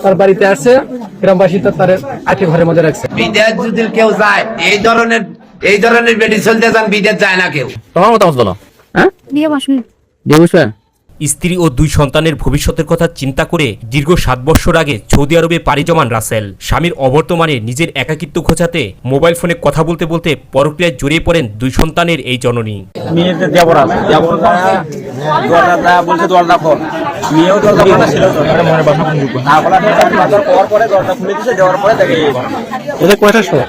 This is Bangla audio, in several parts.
তার বাড়িতে আসছে, গ্রামবাসী তার আটকে ঘরের মধ্যে রাখছে। বিদেশ যদি কেউ যায় এই ধরনের বেডি চলতে যান, বিদেশ যায় না কেউ। তোমার মতামত বলো। হ্যাঁ, বিয়ে বসুন। বিয়ে বসবে। স্ত্রী ও 2 সন্তানের ভবিষ্যতের কথা চিন্তা করে দীর্ঘ 7 বছর আগে সৌদি আরবে পাড়ি জমান রাসেল স্বামীর অবর্তমানে নিজের একাকিত্ব ঘোচাতে মোবাইল ফোনে কথা বলতে বলতে পরক্রিয়ায় জড়িয়ে পড়েন 2 সন্তানের এই জননী। মেয়েদের দেবর আছে, দেবর দরজা বলছে দরজা খোল, মেয়েও দরজা খোলা ছিল না, খোলা পরে দরজা খুলে দিয়েছে, দেওয়ার পরে দেখে এটা কয়টা শো?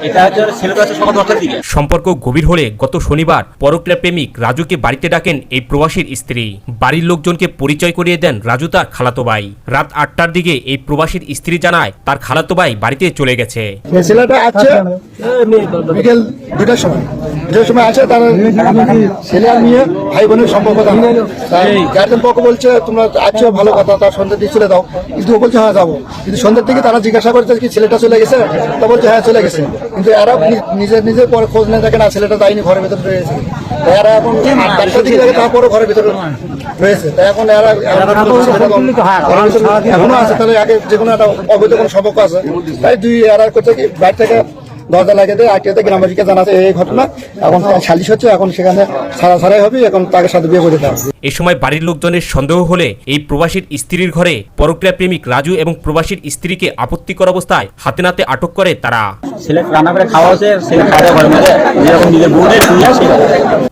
এটা হচ্ছে ছেলেটা হচ্ছে সকাল 10টার দিকে। সম্পর্ক গভীর হলে গত শনিবার পরক্রিয়া প্রেমিক রাজুকে বাড়িতে ডাকেন এই প্রবাসীর স্ত্রী। বাড়ির লোকজনকে পরিচয় করিয়ে দেন রাজু তার খালাতো ভাই। রাত 8টার দিকে এই প্রবাসীর স্ত্রী জানায় তার খালাতো ভাই বাড়িতে চলে গেছে। ছেলেটা আছে বিকেল 2টার সময় আছে, তার ছেলে আর মেয়ে ভাই বোনের সম্পর্ক। গার্জেন পক্ষ বলছে তোমরা আছো ভালো কথা, তার সন্ধ্যের দিকে চলে দাও, কিন্তু ও বলছে হ্যাঁ যাবো। কিন্তু সন্ধ্যের দিকে তারা জিজ্ঞাসা করছে কি ছেলেটা চলে গেছে, তা বলছে হ্যাঁ চলে গেছে। কিন্তু এরা নিজের পরে খোঁজ নিয়ে দেখে না ছেলেটা যায়নি, ঘরের ভিতরে রয়েছে। এরা এখন 8টার দিকে দেখে তারপরও ঘরের ভিতরে রয়েছে। তাই এখন এরা এখনো আছে, তাহলে আগে যে কোনো একটা অবৈধ কোনো সম্পর্ক আছে। তাই এরা করছে কি বাইরে থেকে দরজা লাগিয়ে দেয়, আটকে গ্রামবাসীকে জানাচ্ছে এই ঘটনা। এখন সালিশ হচ্ছে, এখন সেখানে ছাড়াই হবে, এখন তাকে সাথে বিয়ে করে দিতে হবে। এ সময় বাড়ির লোকজনের সন্দেহ হলে এই প্রবাসীর স্ত্রীর ঘরে পরক্রিয়া প্রেমিক রাজু এবং প্রবাসীর স্ত্রীকে আপত্তিকর অবস্থায় হাতে নাতে আটক করে তারা। ছেলে রান্না করে খাওয়া হচ্ছে, ছেলে খাওয়া ঘরের মধ্যে যেরকম নিজের বউদের শুয়ে আসে।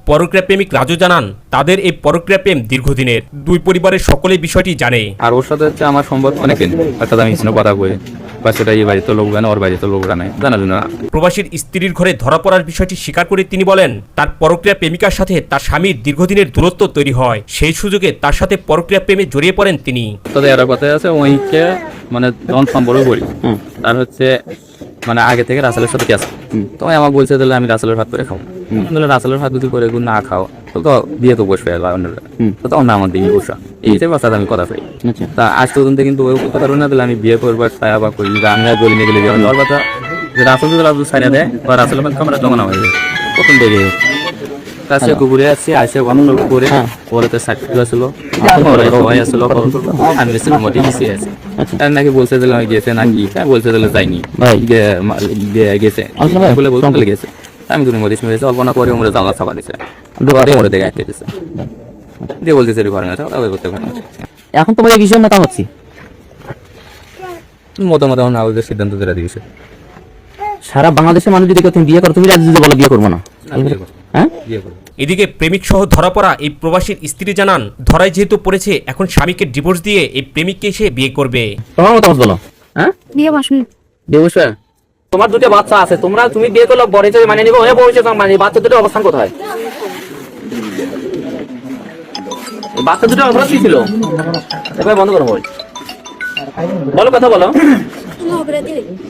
পরক্রিয়া প্রেমিক রাজু জানান তাদের এই পরক্রিয়া প্রেম দীর্ঘদিনের, 2 পরিবারের সকলে বিষয়টি জানে। আর ওর সাথে হচ্ছে আমার সম্পর্ক অনেকদিন, অর্থাৎ আমি কিছু কথা বলি বাচ্চাটা এই বাড়িতে লোক জানে, ওর বাড়িতে লোক জানে, জানাল না। প্রবাসীর স্ত্রীর ঘরে ধরা পড়ার বিষয়টি স্বীকার করে তিনি বলেন তার পরক্রিয়া প্রেমিকার সাথে তার স্বামীর দীর্ঘদিনের দূরত্ব তৈরি হয়, সেই সুযোগে তার সাথে পরক্রিয়া প্রেমে জড়িয়ে পড়েন তিনি। তাদের এরা কথাই আছে ওইকে মানে যখন সম্পর্ক করি তার হচ্ছে মানে আগে থেকে রাসেলের সাথে কি আছে, তো আমাকে বলছে তাহলে আমি রাসেলের হাত করে খাবো, তাহলে রাসেলের হাত যদি করে না খাও তো বিয়ে তো বসবে অন্যরা, তো তখন আমার দিকে বসা এইটাই বাসাতে আমি কথা পাই। তা আজ পর্যন্ত কিন্তু ওই কথা না দিলে আমি বিয়ে করবো ছায়া বা করি আমি বলি নিয়ে গেলে যাওয়ার কথা যে রাসেল যদি রাসেল ছাড়া দেয় বা রাসেলের মধ্যে আমরা জমানো হয়ে যায় প্রথম থেকে কাছে কুকুরে আসছে আসে অন্য করে ওরা তো সার্টিফিকেট আসলো সবাই আসলো আমি মোটামুটি বেশি আছে নাকি বলছে দিলে আমি গেছে নাকি বলছে দিলে যাইনি গেছে বলে বলতে গেছে আমি তুমি মরিস মেরেছে অল্পনা করে ওমরে জানলা ছাপা দিছে ওরে দেখে আটকে দিছে দিয়ে বলতেছে ঘরে না ওই করতে পারে। এখন তোমার এই বিষয়ে নেতা হচ্ছি মতামত এখন আমাদের সিদ্ধান্ত যেটা দিয়েছে সারা বাংলাদেশের মানুষ যদি তুমি বিয়ে করো, তুমি রাজি যদি বলো বিয়ে করবো না, হ্যাঁ বিয়ে করবো। এদিকে প্রেমিক সহ ধরা পড়া এই প্রবাসীর স্ত্রী জানান ধরায় যেহেতু পড়েছে এখন স্বামীকে ডিভোর্স দিয়ে এই প্রেমিককে সে বিয়ে করবে। তোমার মতামত বলো। হ্যাঁ, বিয়ে বসুন। বিয়ে বসবে। তোমার 2টা বাচ্চা আছে, তুমি বিয়ে করলে বড় হিসেবে মানে নিবো, বড় হিসেবে মানে বাচ্চা 2টার অবস্থান কোথায়? বাচ্চা 2টার অবস্থা কি ছিল? এবার বন্ধ করো বলো কথা বলো।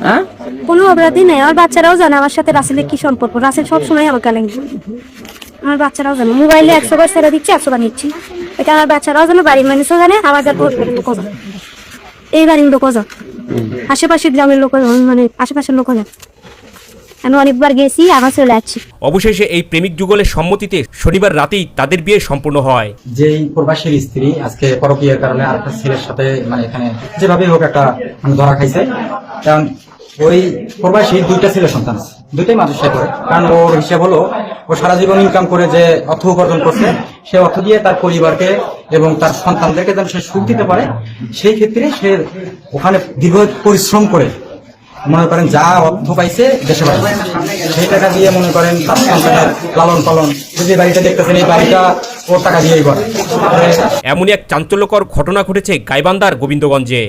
হ্যাঁ, কোনো অপরাধী নেই, আমার বাচ্চারাও জানে আমার সাথে রাসেলের কি সম্পর্ক। রাসেল সবসময় আমাকে লাগবে, আমার বাচ্চারাও জানে। মোবাইলে 100 বার ছেড়ে দিচ্ছি, 100 বার নিচ্ছি, এটা আমার বাচ্চারাও জানে, বাড়ির মানুষও জানে, আমাদের এই বাড়ির লোকও জানে, আশেপাশের গ্রামের লোক মানে আশেপাশের লোকও জানে। আমি অনেকবার গেছি, আবার চলে যাচ্ছি। অবশেষে এই প্রেমিক যুগলের সম্মতিতে শনিবার রাতেই তাদের বিয়ে সম্পূর্ণ হয়। যেই প্রবাসীর স্ত্রী আজকে পরকীয়ার কারণে আরেকটা ছেলের সাথে মানে এখানে যেভাবে হোক একটা ধরা খাইছে, কারণ ওই প্রবাসী 2টা ছেলে সন্তান আছে, 2টাই মাদ্রাসা করে। কারণ ওর হিসাব হলো ও সারা জীবন ইনকাম করে যে অর্থ উপার্জন করছে, সে অর্থ দিয়ে তার পরিবারকে এবং তার সন্তানদেরকে যেন সে সুখ দিতে পারে, সেই ক্ষেত্রে সে ওখানে দীর্ঘ পরিশ্রম করে মনে করেন যা অর্থ পাইছে দেশে পাইছে, সেই টাকা দিয়ে মনে করেন তার সন্তানের লালন পালন। যে বাড়িটা দেখতেছেন এই বাড়িটা ওর টাকা দিয়েই করে। এমনই এক চাঞ্চল্যকর ঘটনা ঘটেছে গাইবান্ধার গোবিন্দগঞ্জে।